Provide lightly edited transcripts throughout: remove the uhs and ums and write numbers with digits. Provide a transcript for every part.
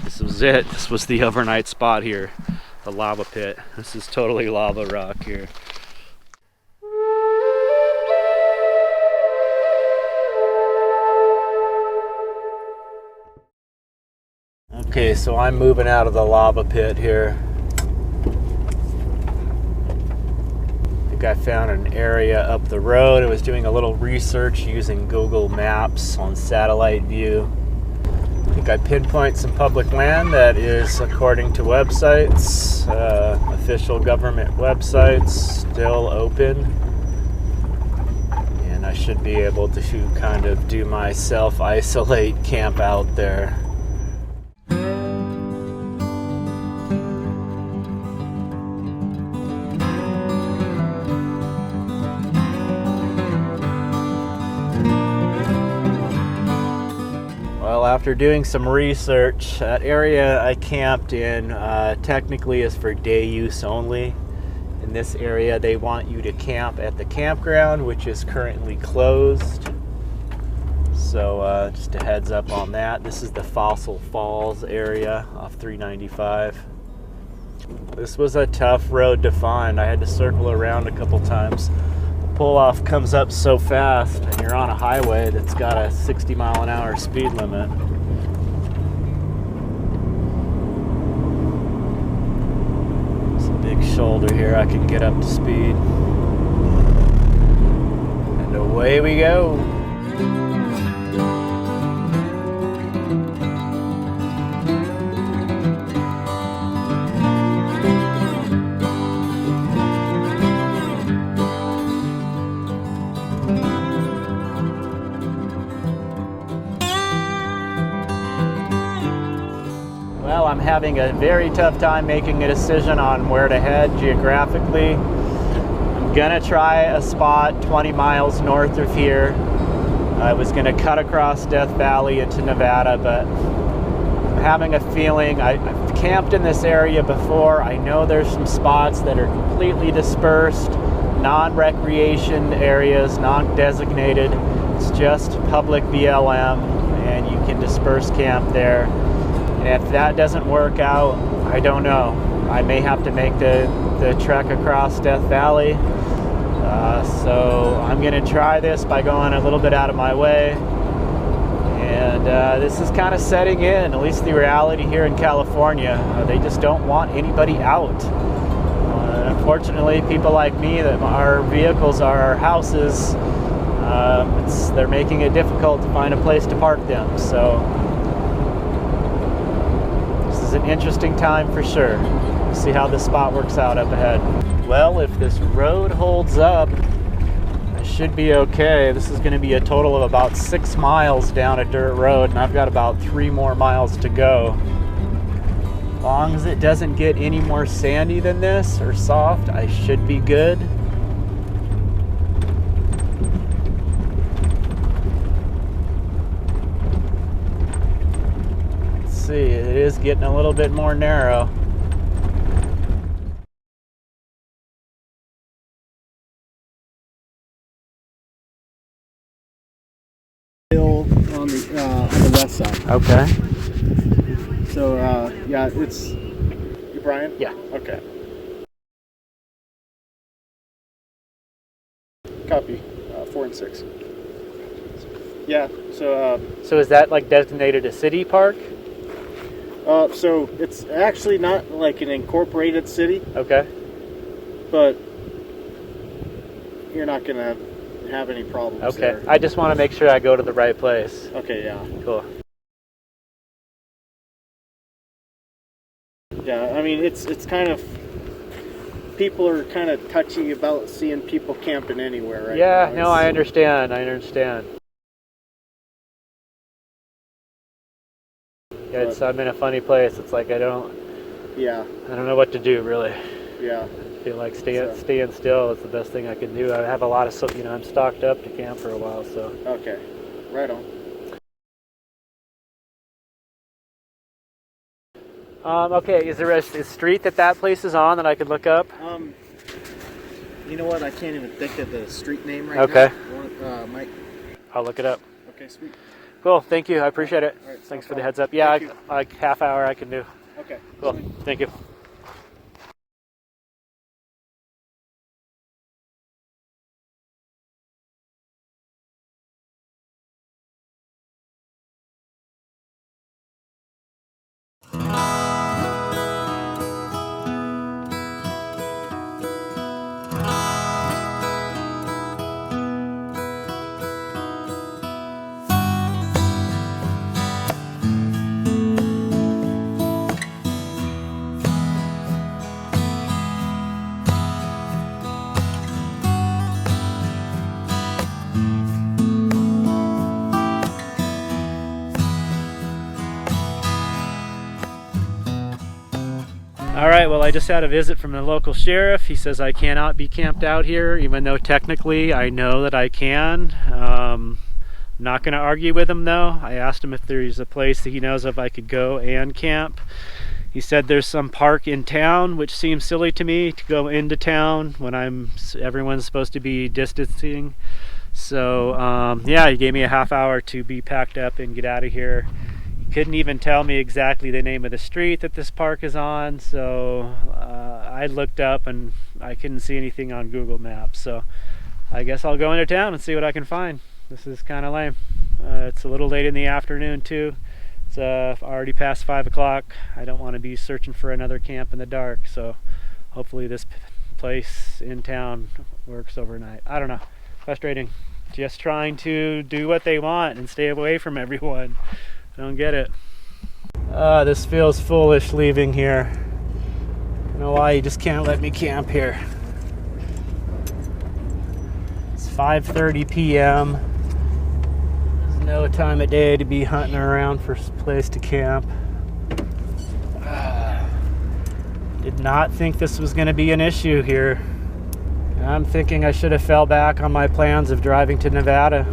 This was it. This was the overnight spot here. The lava pit. This is totally lava rock here. Okay, so I'm moving out of the lava pit here. I think I found an area up the road. I was doing a little research using Google Maps on satellite view. I think I pinpoint some public land that is, according to websites, official government websites, still open. And I should be able to kind of do my self-isolate camp out there. Well, after doing some research, that area I camped in technically is for day use only. In this area, they want you to camp at the campground, which is currently closed. So just a heads up on that. This is the Fossil Falls area off 395. This was a tough road to find. I had to circle around a couple times. Pull-off comes up so fast, and you're on a highway that's got a 60-mile-an-hour speed limit. It's a big shoulder here. I can get up to speed. And away we go. Well, I'm having a very tough time making a decision on where to head geographically. I'm gonna try a spot 20 miles north of here. I was gonna cut across Death Valley into Nevada, but I'm having a feeling, I've camped in this area before. I know there's some spots that are completely dispersed, non-recreation areas, non-designated. It's just public BLM, and you can disperse camp there. And if that doesn't work out, I don't know. I may have to make the trek across Death Valley. So I'm gonna try this by going a little bit out of my way. And this is kind of setting in, at least the reality here in California. They just don't want anybody out. Unfortunately, people like me, that our vehicles are our houses, they're making it difficult to find a place to park them. So this is an interesting time for sure. We'll see how this spot works out up ahead. Well, if this road holds up, I should be okay. This is going to be a total of about 6 miles down a dirt road, and I've got about 3 more miles to go. As long as it doesn't get any more sandy than this or soft, I should be good. Let's see, it is getting a little bit more narrow. On the west side. Okay. So yeah, it's you, Brian. Yeah. Okay. Copy. 4 and 6. Yeah. So. So is that like designated a city park? So it's actually not like an incorporated city. Okay. But you're not gonna have any problems. Okay. There. I just want to make sure I go to the right place. Okay. Yeah. Cool. Yeah. I mean, it's kind of, people are kind of touchy about seeing people camping anywhere right Yeah. now. No, I understand. I understand. Yeah, I'm in a funny place. It's like I don't know what to do really. Yeah. I feel like staying still is the best thing I can do. I have a lot of, I'm stocked up to camp for a while, so. Okay, right on. Okay, is there a street that place is on that I could look up? You know what? I can't even think of the street name right now. Okay. Mike. I'll look it up. Okay, sweet. Cool. Thank you. I appreciate it. All right, Thanks no for the problem. heads up. Yeah, Thank you. like half hour I can do. Okay. Cool. Thank you. All right, well, I just had a visit from the local sheriff. He says I cannot be camped out here, even though technically I know that I can. I'm not going to argue with him, though. I asked him if there's a place that he knows of I could go and camp. He said there's some park in town, which seems silly to me to go into town when everyone's supposed to be distancing. So, yeah, he gave me a half hour to be packed up and get out of here. Couldn't even tell me exactly the name of the street that this park is on, so I looked up and I couldn't see anything on Google Maps. So I guess I'll go into town and see what I can find. This is kind of lame. It's a little late in the afternoon too. It's already past 5 o'clock. I don't want to be searching for another camp in the dark, so hopefully this place in town works overnight. I don't know. Frustrating. Just trying to do what they want and stay away from everyone. I don't get it. This feels foolish leaving here. I don't know why you just can't let me camp here. It's 5:30 p.m. There's no time of day to be hunting around for a place to camp. Did not think this was going to be an issue here. I'm thinking I should have fell back on my plans of driving to Nevada,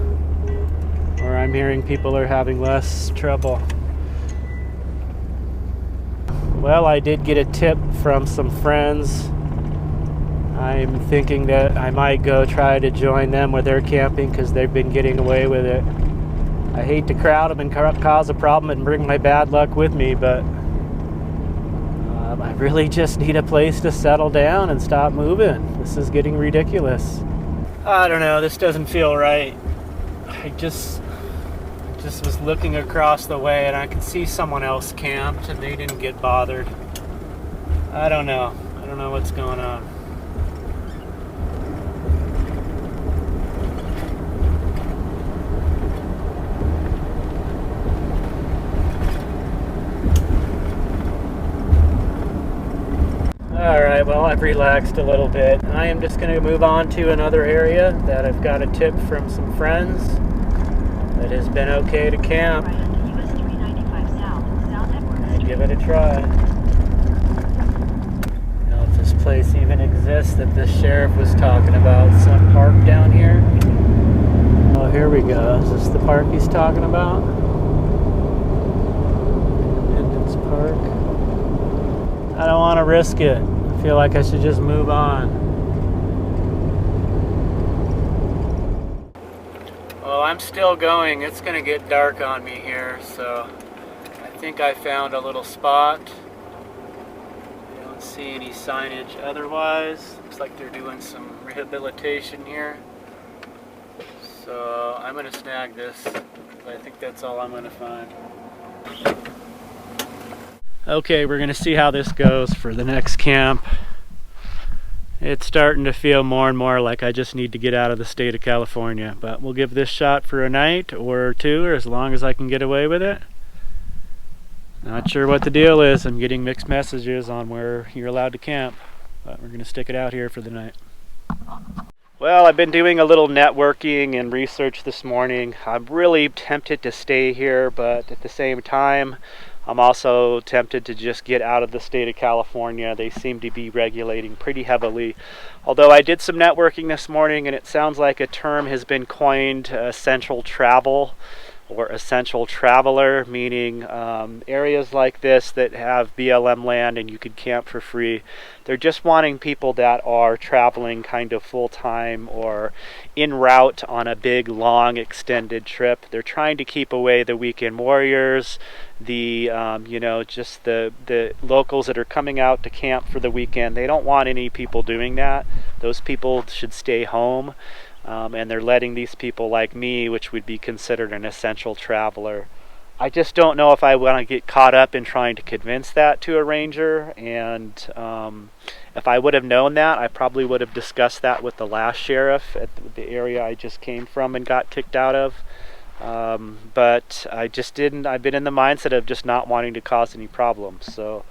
where I'm hearing people are having less trouble. Well, I did get a tip from some friends. I'm thinking that I might go try to join them where they're camping because they've been getting away with it. I hate to crowd them and cause a problem and bring my bad luck with me, but I really just need a place to settle down and stop moving. This is getting ridiculous. I don't know, this doesn't feel right. I just was looking across the way and I could see someone else camped and they didn't get bothered. I don't know what's going on. Alright, well, I've relaxed a little bit. I am just going to move on to another area that I've got a tip from some friends that has been okay to camp. I'll give it a try. I don't know if this place even exists that the sheriff was talking about. Some park down here. Oh, here we go. Is this the park he's talking about? Independence Park. I don't want to risk it. I feel like I should just move on. Well, I'm still going. It's going to get dark on me here, so I think I found a little spot. I don't see any signage otherwise. Looks like they're doing some rehabilitation here. So I'm going to snag this. I think that's all I'm going to find. Okay, we're going to see how this goes for the next camp. It's starting to feel more and more like I just need to get out of the state of California, but we'll give this shot for a night or two, or as long as I can get away with it. Not sure what the deal is. I'm getting mixed messages on where you're allowed to camp, but we're going to stick it out here for the night. Well, I've been doing a little networking and research this morning. I'm really tempted to stay here, but at the same time, I'm also tempted to just get out of the state of California. They seem to be regulating pretty heavily. Although I did some networking this morning and it sounds like a term has been coined, essential travel. or essential traveler, meaning areas like this that have BLM land and you could camp for free. They're just wanting people that are traveling kind of full-time or en route on a big, long, extended trip. They're trying to keep away the weekend warriors, the just the locals that are coming out to camp for the weekend. They don't want any people doing that. Those people should stay home. And they're letting these people like me, which would be considered an essential traveler. I just don't know if I want to get caught up in trying to convince that to a ranger. And if I would have known that, I probably would have discussed that with the last sheriff at the area I just came from and got kicked out of. But I just didn't. I've been in the mindset of just not wanting to cause any problems. So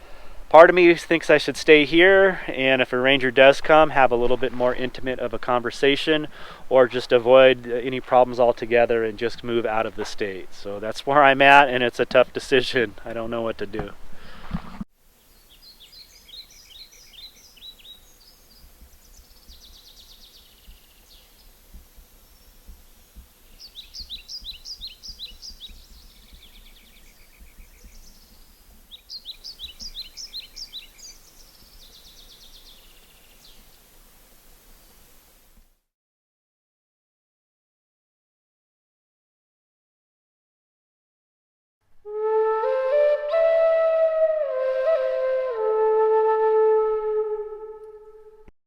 part of me thinks I should stay here, and if a ranger does come, have a little bit more intimate of a conversation, or just avoid any problems altogether and just move out of the state. So that's where I'm at, and it's a tough decision. I don't know what to do.